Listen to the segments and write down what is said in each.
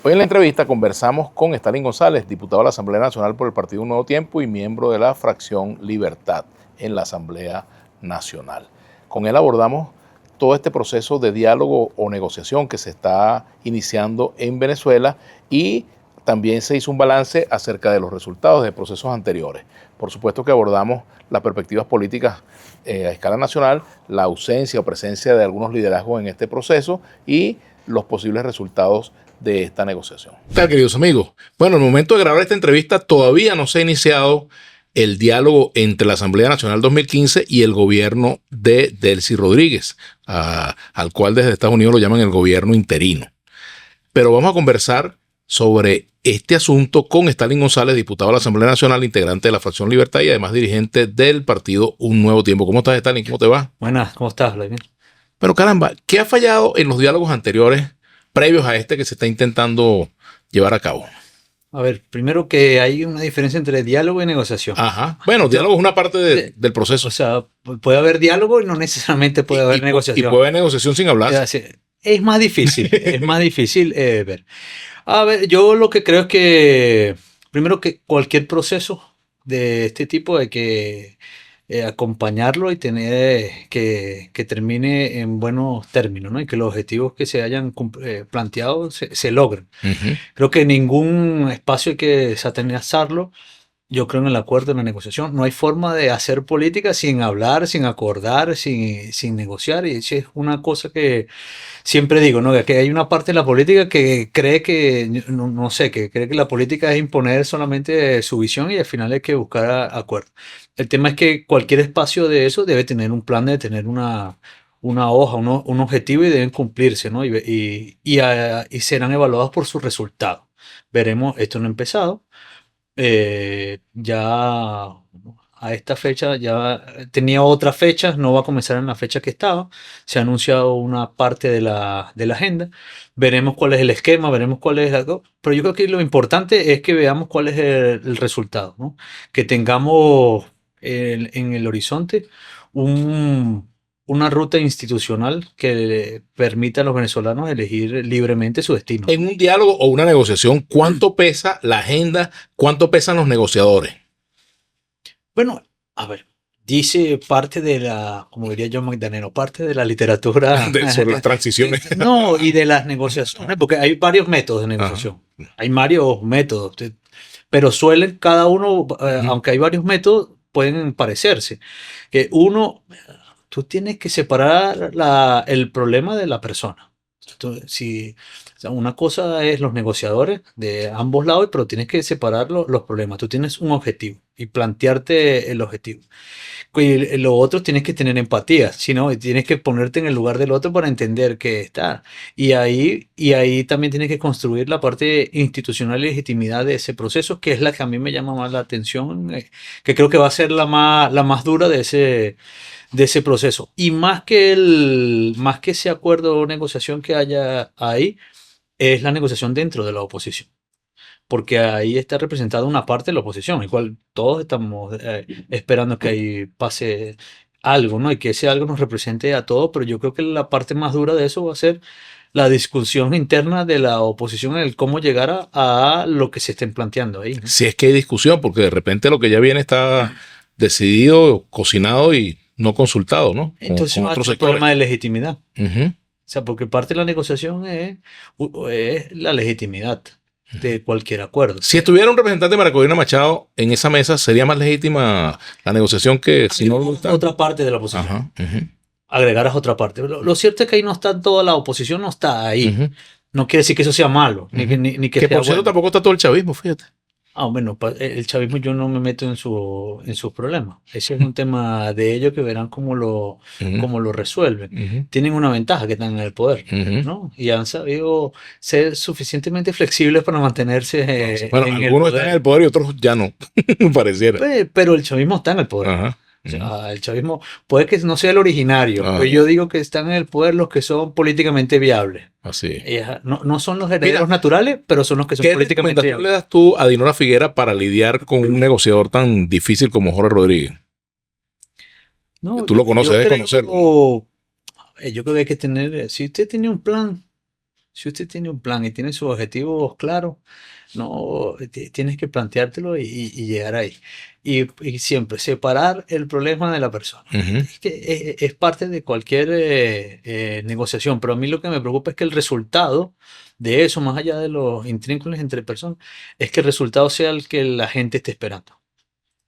Hoy en la entrevista conversamos con Stalin González, diputado de la Asamblea Nacional por el Partido Un Nuevo Tiempo y miembro de la fracción Libertad en la Asamblea Nacional. Con él abordamos todo este proceso de diálogo o negociación que se está iniciando en Venezuela y también se hizo un balance acerca de los resultados de procesos anteriores. Por supuesto que abordamos las perspectivas políticas a escala nacional, la ausencia o presencia de algunos liderazgos en este proceso y los posibles resultados de esta negociación. ¿Qué tal, queridos amigos? Bueno, en el momento de grabar esta entrevista todavía no se ha iniciado el diálogo entre la Asamblea Nacional 2015 y el gobierno de Delcy Rodríguez, al cual desde Estados Unidos lo llaman el gobierno interino. Pero vamos a conversar sobre este asunto con Stalin González, diputado de la Asamblea Nacional, integrante de la fracción Libertad y además dirigente del partido Un Nuevo Tiempo. ¿Cómo estás, Stalin? ¿Cómo te va? Buenas, ¿cómo estás, Vladimir? Pero caramba, ¿qué ha fallado en los diálogos anteriores previos a este que se está intentando llevar a cabo? A ver, primero que hay una diferencia entre diálogo y negociación. Ajá. Bueno, diálogo es una parte del proceso. O sea, puede haber diálogo y no necesariamente puede haber negociación. Y puede haber negociación sin hablar. Es más difícil, es más difícil ver. A ver, yo lo que creo es que, primero que cualquier proceso de este tipo hay que acompañarlo y tener que termine en buenos términos, ¿no? Y que los objetivos que se hayan planteado se logren. Creo que ningún espacio hay que satanizarlo. Yo creo en el acuerdo, en la negociación. No hay forma de hacer política sin hablar, sin acordar, sin negociar. Y eso es una cosa que siempre digo, ¿no? Que hay una parte de la política que cree que, no sé, que cree que la política es imponer solamente su visión y al final hay que buscar acuerdo. El tema es que cualquier espacio de eso debe tener un plan, debe tener una hoja, un objetivo y deben cumplirse, ¿no? Y serán evaluados por sus resultados. Veremos, esto no ha empezado. Ya a esta fecha ya tenía otras fechas, no va a comenzar en la fecha que estaba. Se ha anunciado una parte de la agenda. Veremos cuál es el esquema, veremos cuál es algo. Pero yo creo que lo importante es que veamos cuál es el resultado, ¿no? Que tengamos en el horizonte una ruta institucional que permita a los venezolanos elegir libremente su destino. En un diálogo o una negociación, ¿cuánto pesa la agenda? ¿Cuánto pesan los negociadores? Bueno, a ver, dice parte de la, como diría yo Magdaleno, parte de la literatura sobre las transiciones. No, y de las negociaciones, porque hay varios métodos de negociación. Ajá. Hay varios métodos, pero suelen cada uno, aunque hay varios métodos, pueden parecerse. Que uno, tú tienes que separar el problema de la persona. Si una cosa es los negociadores de ambos lados, pero tienes que separar los problemas. Tú tienes un objetivo y plantearte el objetivo. Y lo otro, tienes que tener empatía, sino tienes que ponerte en el lugar del otro para entender qué está. Y ahí también tienes que construir la parte institucional y legitimidad de ese proceso, que es la que a mí me llama más la atención, que creo que va a ser la más dura de ese proceso. Y más que ese acuerdo o negociación que haya ahí, es la negociación dentro de la oposición. Porque ahí está representada una parte de la oposición, igual todos estamos esperando que ahí pase algo, ¿no? Y que ese algo nos represente a todos, pero yo creo que la parte más dura de eso va a ser la discusión interna de la oposición en el cómo llegar a lo que se estén planteando ahí, ¿no? Si es que hay discusión, porque de repente lo que ya viene está decidido, cocinado y no consultado, ¿no? Entonces con otros sectores. Problema de legitimidad. O sea, porque parte de la negociación es la legitimidad de cualquier acuerdo. Si estuviera un representante de María Corina Machado en esa mesa, ¿sería más legítima la negociación que si no está? Otra parte de la oposición. Agregarás otra parte. Lo cierto es que ahí no está toda la oposición, no está ahí. No quiere decir que eso sea malo, ni que sea por cierto bueno. Tampoco está todo el chavismo, fíjate. Bueno, el chavismo yo no me meto en sus problemas. Ese es un tema de ellos que verán cómo lo resuelven. Tienen una ventaja que están en el poder, ¿no? Y han sabido ser suficientemente flexibles para mantenerse bueno, en algunos están en el poder y otros ya no, pareciera. Pero el chavismo está en el poder. O sea, el chavismo puede que no sea el originario, pero yo digo que están en el poder los que son políticamente viables. Así. No son los herederos naturales, pero son los que son políticamente viables. ¿Qué le das tú a Dinora Figuera para lidiar con un negociador tan difícil como Jorge Rodríguez? No, tú lo conoces, debes conocerlo. Yo creo que hay que tener, si usted tiene un plan, Si usted tiene un plan y tiene sus objetivos claros, no tienes que planteártelo y llegar ahí. Y siempre separar el problema de la persona. Ujú. Es que es parte de cualquier negociación, pero a mí lo que me preocupa es que el resultado de eso, más allá de los intrínculos entre personas, es que el resultado sea el que la gente esté esperando,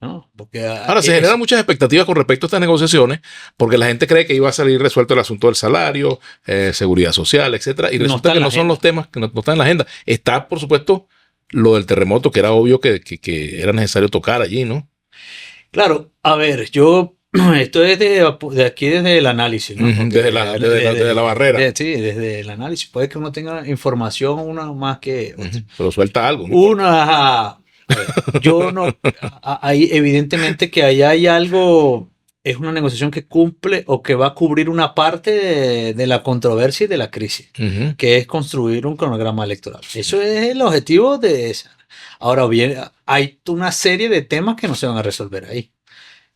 ¿no? Porque Ahora, se generan muchas expectativas con respecto a estas negociaciones, porque la gente cree que iba a salir resuelto el asunto del salario, seguridad social, etcétera, y no resulta está que en la no son agenda. los temas que no están en la agenda. Está, por supuesto, lo del terremoto, que era obvio que era necesario tocar allí, ¿no? Claro, a ver, esto es de aquí desde el análisis, ¿no? Ujú. Porque Desde la barrera. sí, desde el análisis puede que uno tenga información una más que otra. Ujú. Pero suelta algo, no importa. Una, a ver, yo no, hay evidentemente que ahí hay algo, es una negociación que cumple o que va a cubrir una parte de la controversia y de la crisis, Ujú. que es construir un cronograma electoral. Eso es el objetivo de esa. Ahora bien, hay una serie de temas que no se van a resolver ahí.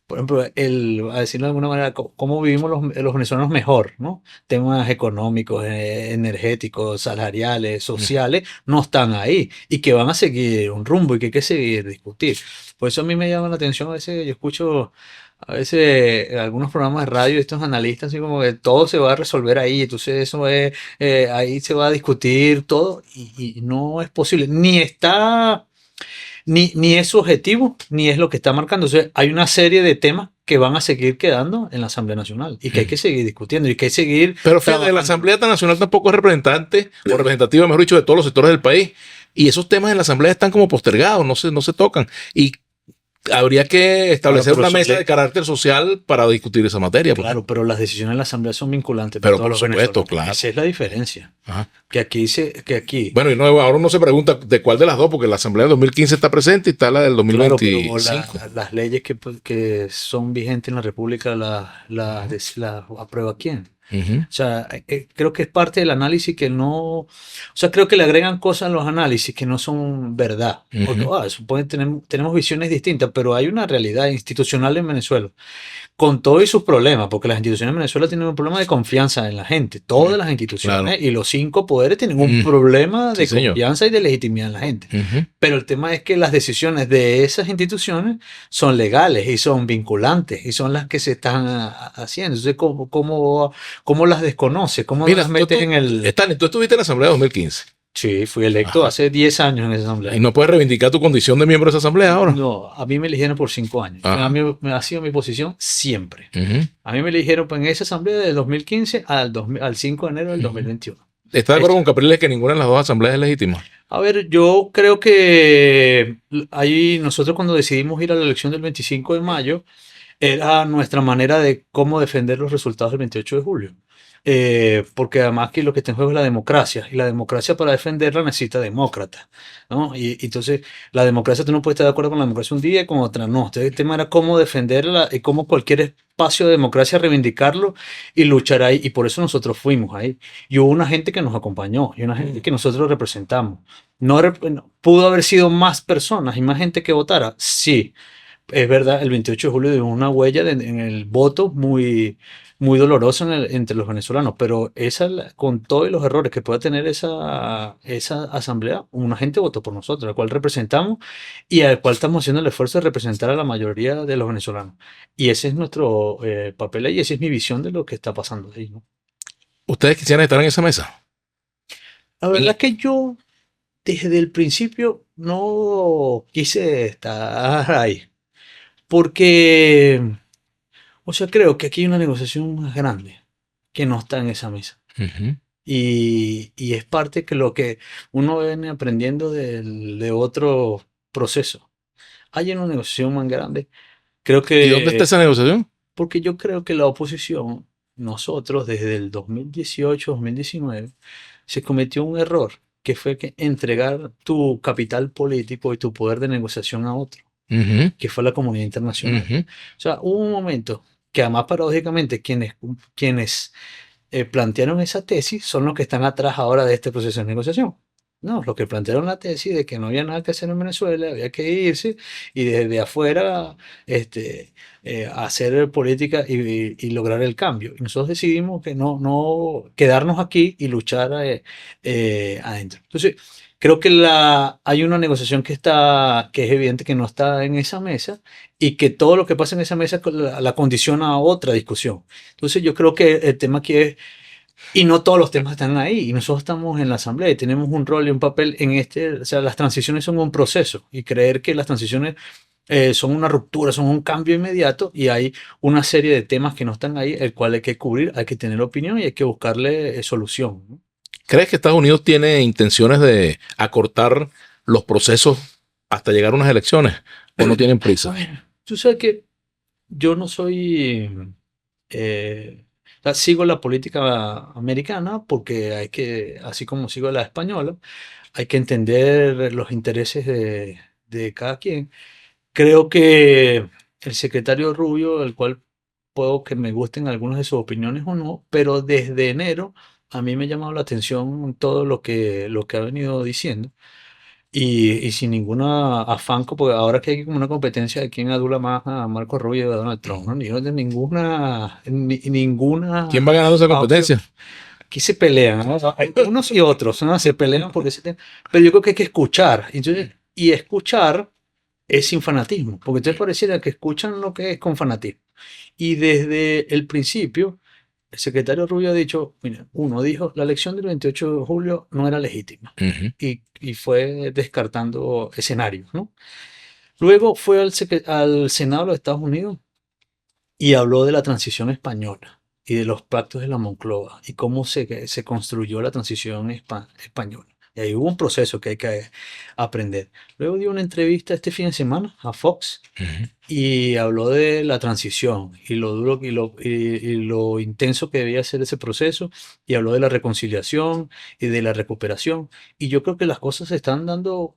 Por ejemplo, a decirlo de alguna manera, cómo vivimos los venezolanos mejor, ¿no? Temas económicos, energéticos, salariales, sociales, no están ahí y que van a seguir un rumbo y que hay que seguir discutir. Por eso a mí me llama la atención, a veces yo escucho, a veces algunos programas de radio, estos analistas, así como que todo se va a resolver ahí, entonces eso es, ahí se va a discutir todo y no es posible, ni es su objetivo, ni es lo que está marcando. O sea, hay una serie de temas que van a seguir quedando en la Asamblea Nacional y que hay que seguir discutiendo y que hay que seguir Pero fíjate, la trabajando. Asamblea Nacional tampoco es representante o representativa, mejor dicho, de todos los sectores del país. Y esos temas en la Asamblea están como postergados, no se tocan. Y habría que Claro, establecer una mesa de carácter social para discutir esa materia, pues. claro, pero las decisiones de la Asamblea son vinculantes para Pero todos por los supuesto, venezolanos. claro. Esa es la diferencia. Ajá. Que aquí, Bueno, y no, ahora uno se pregunta de cuál de las dos, porque la Asamblea del 2015 está presente y está la del claro, pero 2025. las leyes que son vigentes en la República, las aprueba quién. Ujú. O sea, creo que es parte del análisis que no, o sea, creo que le agregan cosas a los análisis que no son verdad. Porque, Ujú. tenemos visiones distintas, pero hay una realidad institucional en Venezuela con todos sus problemas, porque las instituciones de Venezuela tienen un problema de confianza en la gente, todas las Claro. instituciones y los 5 poderes tienen un Mm. problema Sí, de señor. confianza y de legitimidad en la gente. Ujú. Pero el tema es que las decisiones de esas instituciones son legales y son vinculantes y son las que se están haciendo. Entonces, ¿cómo las desconoce? ¿Cómo no Mira, las metes en el...? Stanley, tú estuviste en la Asamblea de 2015. Sí, fui electo Ajá. hace 10 años en esa Y asamblea. no puedes reivindicar tu condición de miembro de esa asamblea ahora. No, a mí me eligieron por 5 años. A Ajá. mí me ha sido mi posición siempre. Ujú. A mí me eligieron pues, en esa asamblea del 2015 al 5 de enero del 2021. ¿Estás de acuerdo Esto. con Capriles que ninguna de las dos asambleas es legítima? A ver, yo creo que ahí nosotros cuando decidimos ir a la elección del 25 de mayo, era nuestra manera de cómo defender los resultados del 28 de julio. Porque además que lo que está en juego es la democracia, y la democracia para defenderla necesita demócratas, ¿no? Y entonces la democracia, tú no puedes estar de acuerdo con la democracia un día y con otra no. Entonces el tema era cómo defenderla y cómo cualquier espacio de democracia reivindicarlo y luchar ahí, y por eso nosotros fuimos ahí. Y hubo una gente que nos acompañó, y una gente que nosotros representamos. No, pudo haber sido más personas y más gente que votara, sí. Es verdad, el 28 de julio dio una huella en el voto muy dolorosa entre los venezolanos, pero con todos los errores que pueda tener esa asamblea, una gente votó por nosotros, al cual representamos y al cual estamos haciendo el esfuerzo de representar a la mayoría de los venezolanos. Y ese es nuestro papel ahí, esa es mi visión de lo que está pasando ahí, ¿no? ¿Ustedes quisieran estar en esa mesa? La verdad es que yo desde el principio no quise estar ahí, porque... O sea, creo que aquí hay una negociación más grande que no está en esa mesa. Ujú. Y es parte que lo que uno viene aprendiendo de otro proceso. Hay una negociación más grande. Creo ¿Y dónde está que, esa negociación? porque yo creo que la oposición, nosotros desde el 2018, 2019, se cometió un error, que fue que entregar tu capital político y tu poder de negociación a otro, Ujú. que fue la comunidad internacional. Ujú. O sea, hubo un momento que además paradójicamente quienes plantearon esa tesis son los que están atrás ahora de este proceso de negociación. No, los que plantearon la tesis de que no había nada que hacer en Venezuela, había que irse y desde afuera hacer política y lograr el cambio. Y nosotros decidimos que no quedarnos aquí y luchar adentro. Entonces, creo que hay una negociación que es evidente que no está en esa mesa y que todo lo que pasa en esa mesa la condiciona a otra discusión. Entonces, yo creo que el tema aquí es y no todos los temas están ahí. Y nosotros estamos en la asamblea y tenemos un rol y un papel en o sea, las transiciones son un proceso y creer que las transiciones son una ruptura, son un cambio inmediato y hay una serie de temas que no están ahí, el cual hay que cubrir, hay que tener opinión y hay que buscarle solución, ¿no? ¿Crees que Estados Unidos tiene intenciones de acortar los procesos hasta llegar a unas elecciones o no tienen prisa? Bueno, tú sabes que yo no soy, o sea, sigo la política americana porque hay que, así como sigo la española, hay que entender los intereses de cada quien. Creo que el secretario Rubio, el cual puedo que me gusten algunas de sus opiniones o no, pero desde enero a mí me ha llamado la atención todo lo que ha venido diciendo y sin ninguna afán, porque ahora que hay como una competencia de quién adula más a Marco Rubio y a Donald Trump, ¿no? Ni de ¿Quién va ninguna ganando esa pauta. competencia? Aquí se pelean, ¿no? Hay unos y otros, ¿no? Se pelean por ese tema. Pero yo creo que hay que escuchar. Entonces, y escuchar es sin fanatismo, porque entonces pareciera que escuchan lo que es con fanatismo. Y desde el principio, el secretario Rubio ha dicho, mira, uno dijo, la elección del 28 de julio no era legítima. Ujú. Y fue descartando escenarios, ¿no? Luego fue al Senado de los Estados Unidos y habló de la transición española y de los pactos de la Moncloa y cómo se construyó la transición española. Y ahí hubo un proceso que hay que aprender. Luego dio una entrevista este fin de semana a Fox Ujú. y habló de la transición y lo duro y lo intenso que debía ser ese proceso y habló de la reconciliación y de la recuperación. Y yo creo que las cosas se están dando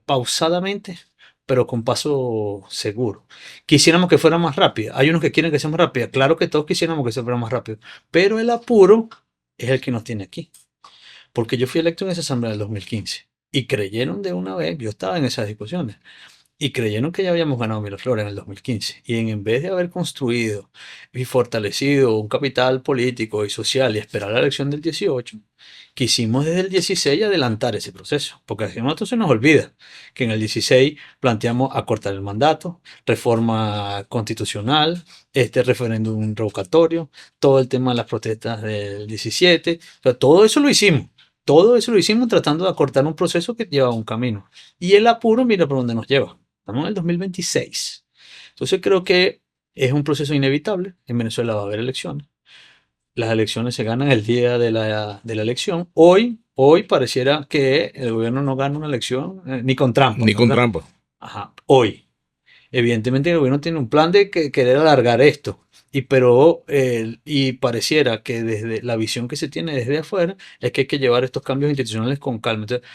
pausadamente, pero con paso seguro. Quisiéramos que fuera más rápida. Hay unos que quieren que sea más rápida. Claro que todos quisiéramos que se fuera más rápido, pero el apuro es el que nos tiene aquí. Porque yo fui electo en esa asamblea del 2015 y creyeron de una vez, yo estaba en esas discusiones, y creyeron que ya habíamos ganado Miraflores en el 2015. Y en vez de haber construido y fortalecido un capital político y social y esperar la elección del 18, quisimos desde el 16 adelantar ese proceso. Porque a nosotros se nos olvida que en el 16 planteamos acortar el mandato, reforma constitucional, este referéndum revocatorio, todo el tema de las protestas del 17. O sea, todo eso lo hicimos. Todo eso lo hicimos tratando de acortar un proceso que llevaba un camino. Y el apuro, mira por dónde nos lleva. Estamos en el 2026. Entonces creo que es un proceso inevitable. En Venezuela va a haber elecciones. Las elecciones se ganan el día de la elección. Hoy pareciera que el gobierno no gana una elección ni con trampa, Ni con ¿verdad? trampa. Ajá, hoy. Evidentemente el gobierno tiene un plan de querer alargar esto. Y pareciera que desde la visión que se tiene desde afuera es que hay que llevar estos cambios institucionales con calma. Entonces,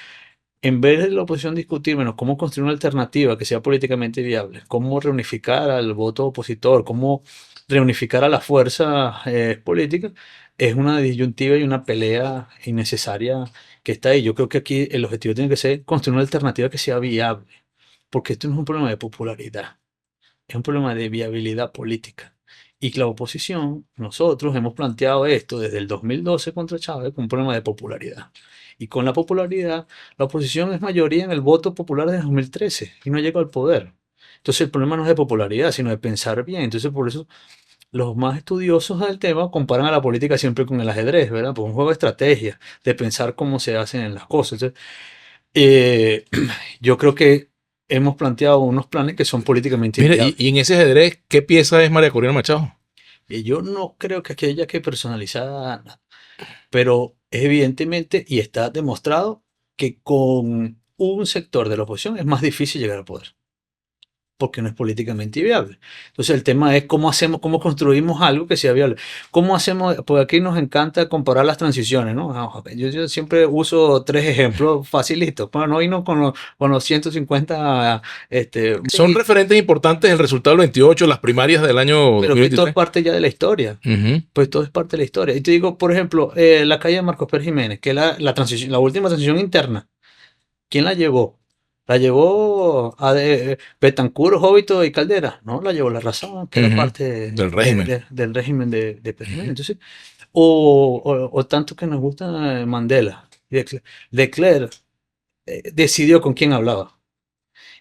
en vez de la oposición discutir, bueno, cómo construir una alternativa que sea políticamente viable, cómo reunificar al voto opositor, cómo reunificar a la fuerza política, es una disyuntiva y una pelea innecesaria que está ahí. Yo creo que aquí el objetivo tiene que ser construir una alternativa que sea viable, porque esto no es un problema de popularidad, es un problema de viabilidad política. Y que la oposición, nosotros hemos planteado esto desde el 2012 contra Chávez como un problema de popularidad. Y con la popularidad, la oposición es mayoría en el voto popular de 2013 y no llega al poder. Entonces el problema no es de popularidad, sino de pensar bien. Entonces por eso los más estudiosos del tema comparan a la política siempre con el ajedrez, ¿verdad? Por un juego de estrategia, de pensar cómo se hacen las cosas. Entonces, eh, yo creo que hemos planteado unos planes que son políticamente Mira, y, inviables. y en ese ajedrez, ¿qué pieza es María Corina Machado? Y yo no creo que aquí haya que personalizar nada, pero evidentemente y está demostrado que con un sector de la oposición es más difícil llegar al poder. porque no es políticamente viable. Entonces el tema es cómo hacemos, cómo construimos algo que sea viable. ¿Cómo hacemos? Porque aquí nos encanta comparar las transiciones, ¿no? Yo siempre uso 3 ejemplos facilitos, para no irnos con los 150. Son referentes importantes el resultado del 28, las primarias del año pero 2023. que todo es parte ya de la historia. Pues todo es parte de la historia. Y te digo, por ejemplo, la calle de Marcos Pérez Jiménez, que es la última transición interna. ¿Quién la llevó? ¿La llevó a Betancur, Jóbito y Caldera? No, la llevó la Razón, que era parte del régimen. del régimen de Pérez Jiménez. Entonces, o tanto que nos gusta Mandela. De Klerk decidió con quién hablaba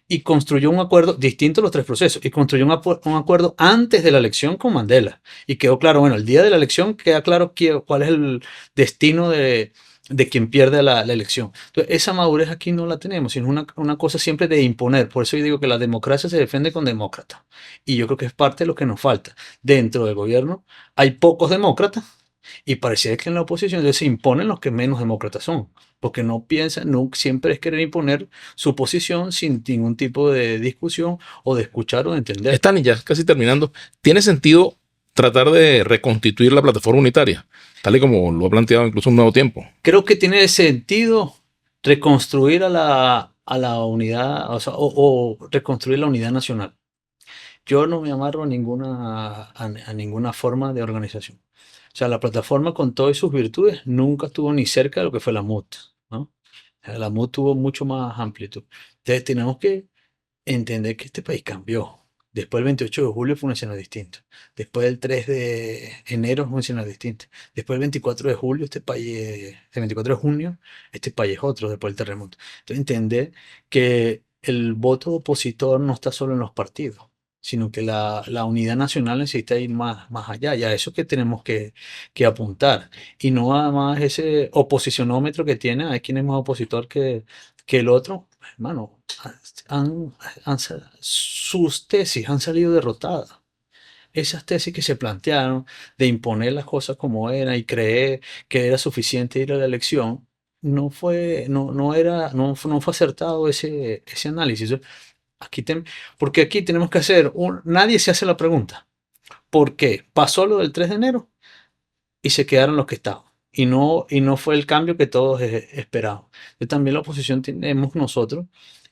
y construyó un acuerdo distinto a los 3 procesos y construyó un acuerdo antes de la elección con Mandela y quedó claro, bueno, el día de la elección queda claro cuál es el destino de quien pierde la elección. Entonces, esa madurez aquí no la tenemos, sino una cosa siempre de imponer. Por eso yo digo que la democracia se defiende con demócratas. Y yo creo que es parte de lo que nos falta. Dentro del gobierno hay pocos demócratas y pareciera que en la oposición se imponen los que menos demócratas son, porque no piensan, no, siempre es querer imponer su posición sin ningún tipo de discusión o de escuchar o de entender. Están ya casi terminando. ¿Tiene sentido tratar de reconstituir la plataforma unitaria, tal y como lo ha planteado incluso Un Nuevo Tiempo? Creo que tiene sentido reconstruir a la unidad, o reconstruir la unidad nacional. Yo no me amarro a ninguna forma de organización. O sea, la plataforma con todas sus virtudes nunca estuvo ni cerca de lo que fue la MUT, ¿no? La MUT tuvo mucho más amplitud. Entonces tenemos que entender que este país cambió. Después del 28 de julio fue un escenario distinto. Después del 3 de enero fue un escenario distinto. Después del 24 de julio, el 24 de junio, este país es otro después del terremoto. Entonces entender que el voto opositor no está solo en los partidos, sino que la unidad nacional necesita ir más allá. Y a eso que tenemos que apuntar. Y no nada más ese oposicionómetro que tiene, hay quien es más opositor que el otro. Hermano, sus tesis han salido derrotadas. Esas tesis que se plantearon de imponer las cosas como eran y creer que era suficiente ir a la elección, no fue acertado ese análisis. Porque aquí tenemos que hacer, nadie se hace la pregunta, ¿por qué pasó lo del 3 de enero y se quedaron los que estaban? Y no fue el cambio que todos esperaban. Entonces, también la oposición tenemos nosotros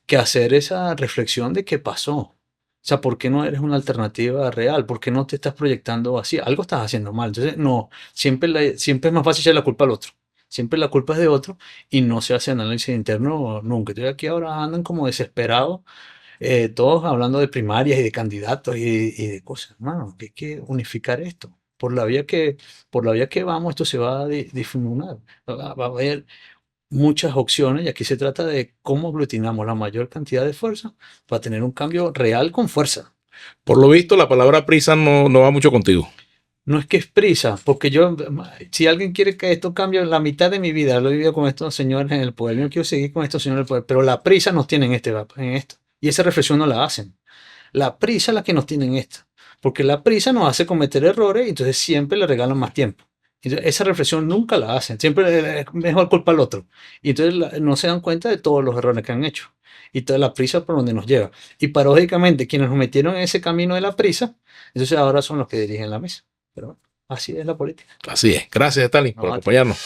que hacer esa reflexión de qué pasó. O sea, ¿por qué no eres una alternativa real? ¿Por qué no te estás proyectando así? Algo estás haciendo mal. Entonces, no, siempre es más fácil echarle la culpa al otro. Siempre la culpa es de otro y no se hace análisis interno nunca. Entonces, aquí ahora andan como desesperados, todos hablando de primarias y de candidatos y de cosas. Hermano, que hay que unificar esto. Por la vía que vamos, esto se va a difuminar. Va a haber muchas opciones y aquí se trata de cómo aglutinamos la mayor cantidad de fuerza para tener un cambio real con fuerza. Por lo visto, la palabra prisa no va mucho contigo. No es que es prisa, porque si alguien quiere que esto cambie, la mitad de mi vida lo he vivido con estos señores en el poder. Yo no quiero seguir con estos señores en el poder, pero la prisa nos tiene en esto. Y esa reflexión no la hacen. La prisa es la que nos tiene en esto. Porque la prisa nos hace cometer errores y entonces siempre le regalan más tiempo. Entonces, esa reflexión nunca la hacen. Siempre es mejor culpa al otro. Y entonces no se dan cuenta de todos los errores que han hecho. Y toda la prisa por donde nos lleva. Y paradójicamente, quienes nos metieron en ese camino de la prisa, entonces ahora son los que dirigen la mesa. Pero bueno, así es la política. Así es. Gracias, Stalin, por acompañarnos.